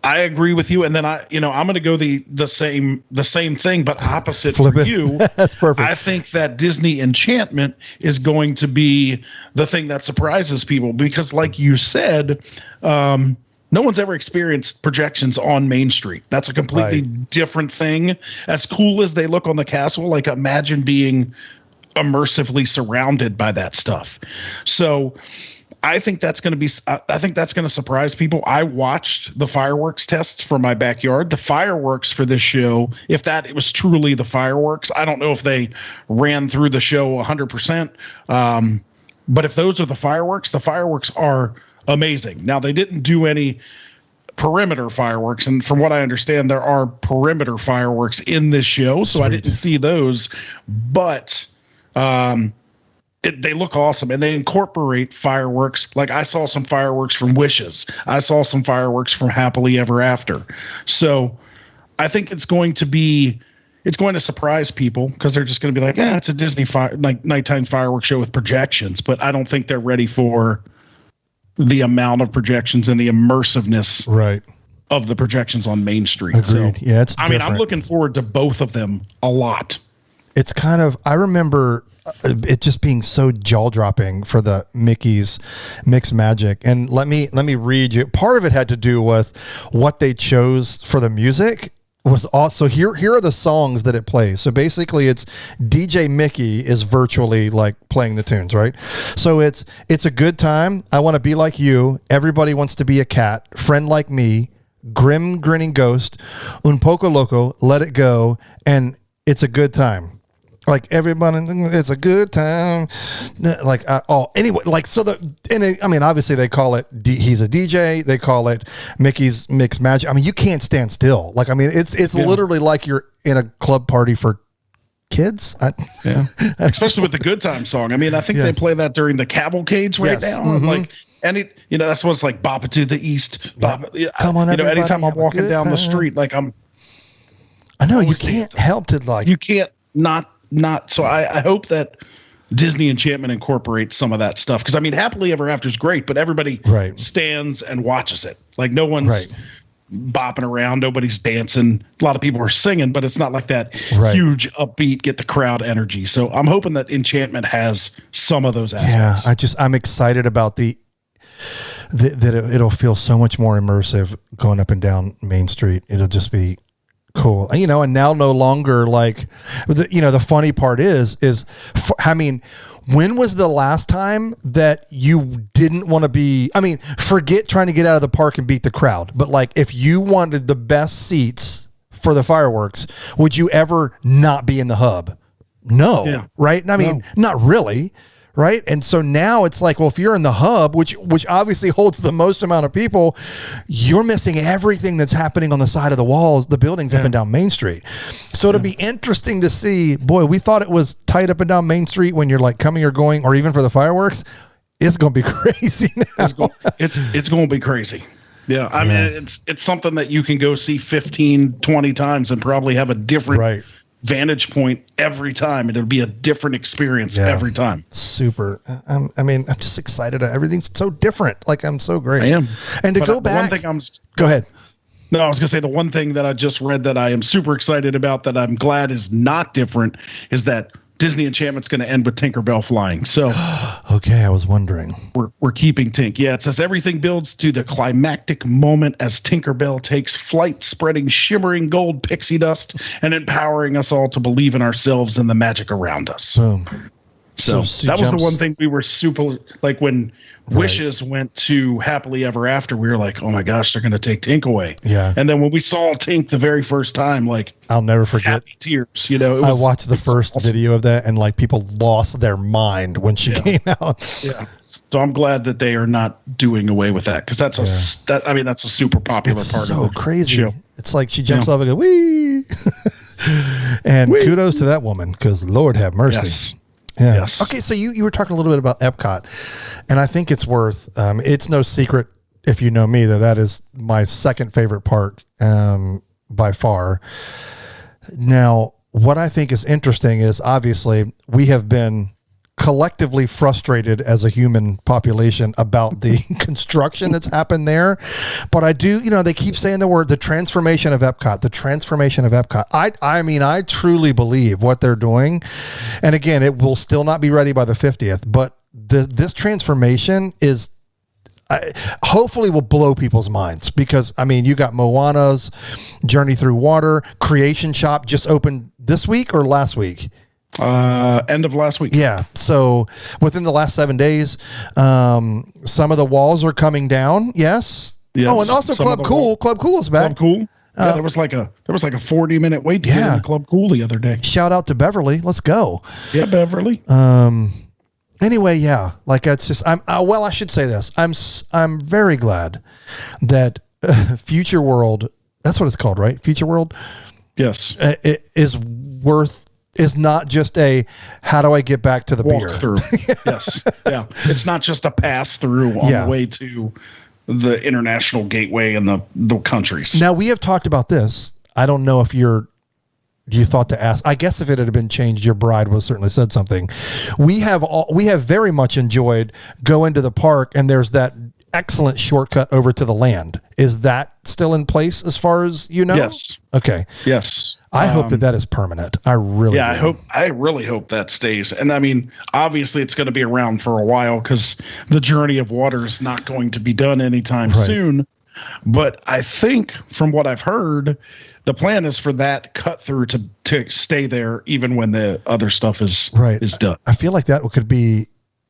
I agree with you. And then I'm going to go the same thing, but opposite for you. That's perfect. I think that Disney Enchantment is going to be the thing that surprises people because like you said, No one's ever experienced projections on Main Street. That's a completely different thing. As cool as they look on the castle, like imagine being immersively surrounded by that stuff. So I think that's going to surprise people. I watched the fireworks tests from my backyard. The fireworks for this show, if that it was truly the fireworks, I don't know if they ran through the show 100%. But if those are the fireworks are amazing. Now, they didn't do any perimeter fireworks, and from what I understand, there are perimeter fireworks in this show, so I didn't see those, but they look awesome, and they incorporate fireworks. Like I saw some fireworks from Wishes. I saw some fireworks from Happily Ever After. So I think it's going to surprise people because they're just going to be like, yeah, it's a Disney nighttime fireworks show with projections, but I don't think they're ready for the amount of projections and the immersiveness of the projections on Main Street. Agreed. So, yeah, I'm looking forward to both of them a lot. It's kind of, I remember it just being so jaw-dropping for the Mickey's Mixed Magic. And let me read you. Part of it had to do with what they chose for the music. Was also here are the songs that it plays. So basically it's DJ Mickey is virtually like playing the tunes, right? So it's a good time. I want to be like you. Everybody wants to be a cat. Friend like me. Grim grinning ghost. Un poco loco. Let it go. And it's a good time. Like everybody, it's a good time. Like, anyway, like, so I mean, obviously they call it, he's a DJ. They call it Mickey's Mixed Magic. I mean, you can't stand still. Like, I mean, it's literally like you're in a club party for kids. Especially with the good time song. I mean, I think they play that during the cavalcades right now. Mm-hmm. Like, that's what's like Bop It to the East. Come on, anytime I'm walking down the street, like I know you can't help to like, you can't not. So I hope that Disney Enchantment incorporates some of that stuff. Because, I mean, Happily Ever After is great, but everybody stands and watches it. Like, no one's bopping around. Nobody's dancing. A lot of people are singing, but it's not like that huge upbeat, get the crowd energy. So I'm hoping that Enchantment has some of those aspects. Yeah, I'm excited about that it'll feel so much more immersive going up and down Main Street. It'll just be cool. And now no longer like, the funny part is, when was the last time that you didn't want to be, forget trying to get out of the park and beat the crowd, but like if you wanted the best seats for the fireworks, would you ever not be in the hub? No. Yeah. Right. Not really. Right. And so now it's like, well, if you're in the hub, which obviously holds the most amount of people, you're missing everything that's happening on the side of the walls, the buildings up and down Main Street. So it'll be interesting to see, boy, we thought it was tight up and down Main Street when you're like coming or going, or even for the fireworks. It's going to be crazy now. It's going to be crazy. Yeah. I mean, it's something that you can go see 15, 20 times and probably have a different vantage point every time. It'll be a different experience every time. Super. I'm just excited. Everything's so different. Like, I'm so great. I am. And to go back, go ahead. No, I was going to say the one thing that I just read that I am super excited about that I'm glad is not different is that Disney Enchantment's going to end with Tinkerbell flying. So, okay, I was wondering. We're keeping Tink. Yeah, it says everything builds to the climactic moment as Tinkerbell takes flight, spreading shimmering gold pixie dust and empowering us all to believe in ourselves and the magic around us. Boom. So that was the one thing we were super like when Wishes went to Happily Ever After. We were like, oh my gosh, they're going to take Tink away. Yeah. And then when we saw Tink the very first time, like I'll never forget happy tears. I watched the first video of that and like people lost their mind when she came out. Yeah. So I'm glad that they are not doing away with that because that's a super popular part of the crazy show. It's like she jumps off and goes, wee. And kudos to that woman because Lord have mercy. Yes. Yeah. Yes. Okay, so you were talking a little bit about Epcot, and I think it's worth. It's no secret if you know me that is my second favorite park by far. Now, what I think is interesting is obviously we have been collectively frustrated as a human population about the construction that's happened there. But I do, they keep saying the transformation of Epcot, the transformation of Epcot. I truly believe what they're doing. And again, it will still not be ready by the 50th, but this transformation is, hopefully will blow people's minds because, I mean, you got Moana's Journey Through Water. Creation Shop just opened this week or last week? End of last week. Yeah. So within the last 7 days, some of the walls are coming down. Yes. Oh, and also Club Cool. Club Cool is back. Club Cool. Yeah, there was like a 40-minute wait to get in the Club Cool the other day. Shout out to Beverly. Let's go. Yeah, Beverly. Anyway, yeah, like it's just well, I should say this. I'm very glad that Future World. That's what it's called, right? Future World. Yes. It is not just a how do I get back to the walk beer through. Yes. Yeah. It's not just a pass through on the way to the international gateway and the countries. Now we have talked about this. I don't know if you thought to ask. I guess if it had been changed, your bride would have certainly said something. We have very much enjoyed going to the park, and there's that excellent shortcut over to the land. Is that still in place as far as you know? Yes. Okay. Yes. I hope that is permanent. I really do. I really hope that stays. And I mean, obviously it's going to be around for a while because the Journey of Water is not going to be done anytime soon. But I think from what I've heard, the plan is for that cut through to stay there even when the other stuff is done. I feel like that could be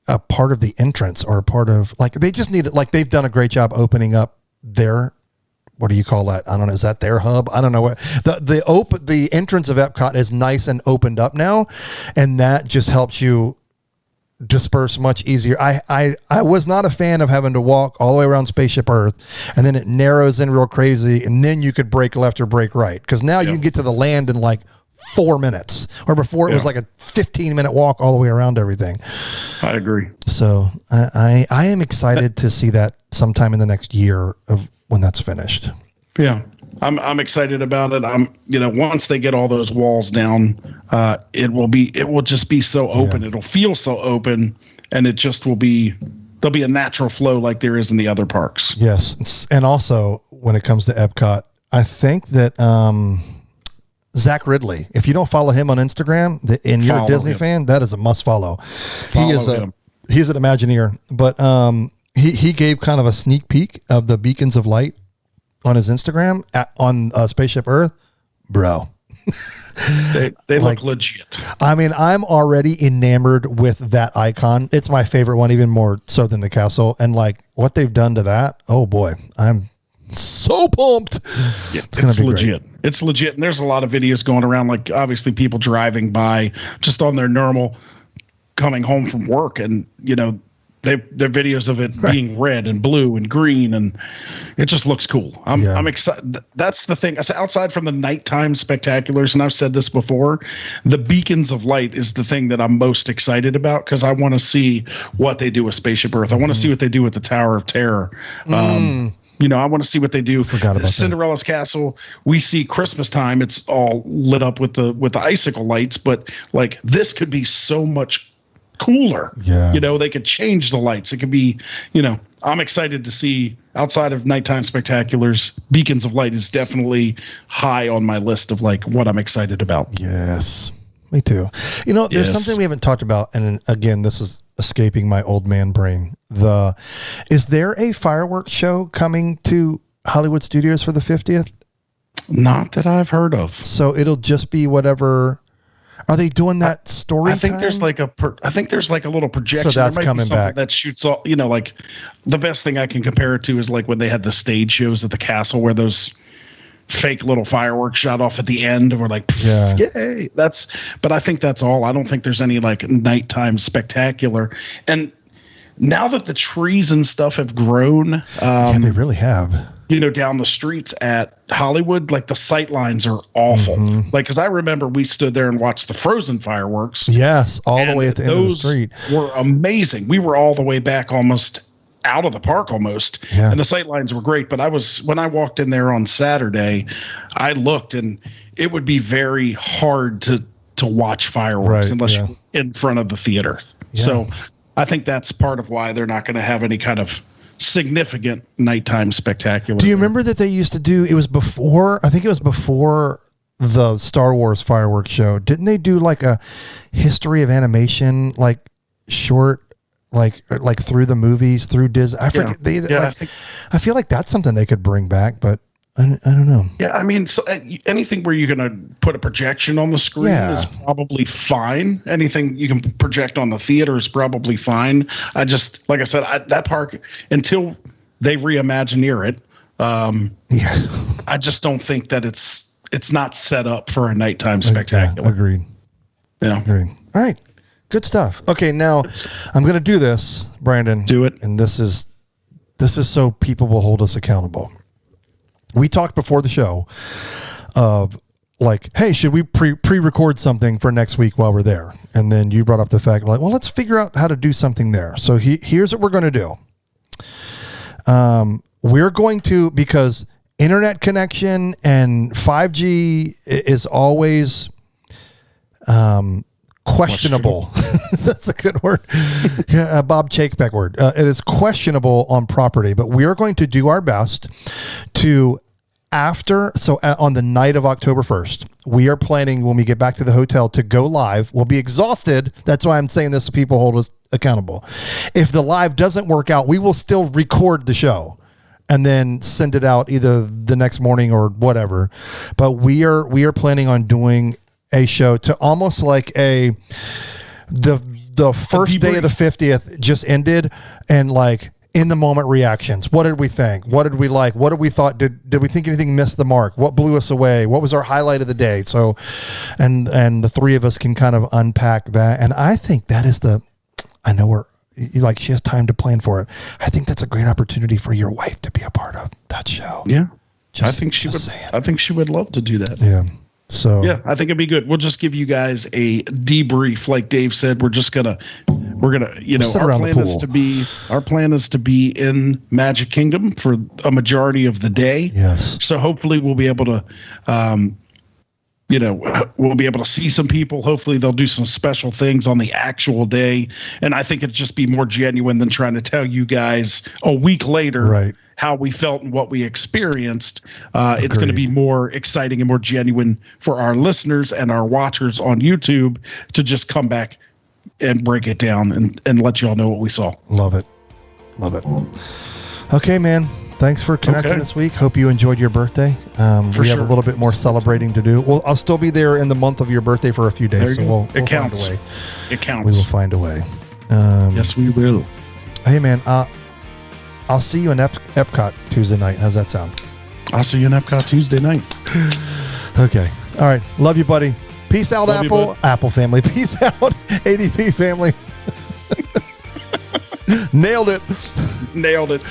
a part of the entrance or a part of, like, they just need it. Like, they've done a great job opening up their, what do you call that? I don't know. Is that their hub? I don't know what the entrance of Epcot is nice and opened up now. And that just helps you disperse much easier. I was not a fan of having to walk all the way around Spaceship Earth and then it narrows in real crazy and then you could break left or break right. Cause now you can get to the land in like 4 minutes, or before it was like a 15-minute walk all the way around everything. I agree. So I am excited to see that sometime in the next year of when that's finished. Yeah. I'm excited about it. Once they get all those walls down, it will just be so open. It'll feel so open, and it just will be, there'll be a natural flow like there is in the other parks. Yes. And also when it comes to Epcot, I think that, Zach Ridley, if you don't follow him on Instagram and you're a Disney fan, that is a must follow. He's an Imagineer, but, he gave kind of a sneak peek of the beacons of light on his Instagram on Spaceship Earth, bro. they look legit. I mean, I'm already enamored with that icon. It's my favorite one, even more so than the castle. And like what they've done to that, oh boy, I'm so pumped. Yeah, it's legit. Great. It's legit. And there's a lot of videos going around, like obviously people driving by just on their normal coming home from work, and they're videos of it being red and blue and green, and it just looks cool. I'm excited. That's the thing. Outside from the nighttime spectaculars, and I've said this before, the beacons of light is the thing that I'm most excited about, because I want to see what they do with Spaceship Earth. I want to see what they do with the Tower of Terror. I want to see what they do. Forgot about Cinderella's Castle. We see Christmas time; it's all lit up with the icicle lights. But like this could be so much cooler. Yeah. They could change the lights. It could be, I'm excited to see, outside of nighttime spectaculars, beacons of light is definitely high on my list of like what I'm excited about. Yes, me too. There's something we haven't talked about. And again, this is escaping my old man brain. Is there a fireworks show coming to Hollywood Studios for the 50th? Not that I've heard of. So it'll just be whatever. Are they doing that story? I think there's like a little projection. So that's coming back. That shoots all. Like the best thing I can compare it to is like when they had the stage shows at the castle where those fake little fireworks shot off at the end, and we're like, yay! But I think that's all. I don't think there's any like nighttime spectacular. And now that the trees and stuff have grown, they really have. Down the streets at Hollywood, like the sight lines are awful. Mm-hmm. Like, because I remember we stood there and watched the Frozen fireworks. Yes, all the way at the end of the street. Were amazing. We were all the way back almost out of the park almost. Yeah. And the sight lines were great. But when I walked in there on Saturday, I looked, and it would be very hard to watch fireworks unless you're in front of the theater. Yeah. So I think that's part of why they're not going to have any kind of significant nighttime spectacular. Do you remember that they used to do, I think it was before the Star Wars fireworks show. Didn't they do like a history of animation, like short like through the movies, through Disney. I forget. I feel like that's something they could bring back, but I don't know. Yeah, I mean, so anything where you're going to put a projection on the screen is probably fine. Anything you can project on the theater is probably fine. I just, like I said, that park, until they reimagineer it, I just don't think that it's not set up for a nighttime spectacular. Yeah, agreed. Yeah. Agreed. All right. Good stuff. Okay, now I'm going to do this, Brandon. Do it. And this is so people will hold us accountable. We talked before the show of like, hey, should we pre-record something for next week while we're there? And then you brought up the fact, like, well, let's figure out how to do something there. So here's what we're going to do. We're going to, because internet connection and 5G is always questionable. That's a good word. Bob Chakebeck word. It is questionable on property, but we are going to do our best to on the night of October 1st, we are planning when we get back to the hotel to go live. We'll be exhausted. That's why I'm saying this so people hold us accountable. If the live doesn't work out, we will still record the show and then send it out either the next morning or whatever. But we are planning on doing a show to almost like the first day of the 50th just ended, and like in the moment reactions. What did we think? What did we like? What did we thought? Did we think anything missed the mark? What blew us away? What was our highlight of the day? So, and the three of us can kind of unpack that. And I think that is I know she has time to plan for it. I think that's a great opportunity for your wife to be a part of that show. Yeah. I think she would love to do that. Yeah. So yeah, I think it'd be good. We'll just give you guys a debrief, like Dave said. We're gonna, our plan is to be in Magic Kingdom for a majority of the day. Yes. So hopefully we'll be able to, we'll be able to see some people. Hopefully they'll do some special things on the actual day, and I think it'd just be more genuine than trying to tell you guys a week later. Right. How we felt and what we experienced. It's going to be more exciting and more genuine for our listeners and our watchers on YouTube to just come back and break it down and let you all know what we saw. Love it. Okay, man. Thanks for connecting this week. Hope you enjoyed your birthday. We have a little bit more celebrating to do. Well, I'll still be there in the month of your birthday for a few days, so we'll find a way. It counts. We will find a way. Yes, we will. Hey, man. I'll see you in Epcot Tuesday night. How's that sound? I'll see you in Epcot Tuesday night. Okay. All right. Love you, buddy. Peace out, Love Apple. Apple family. Peace out, ADP family. Nailed it.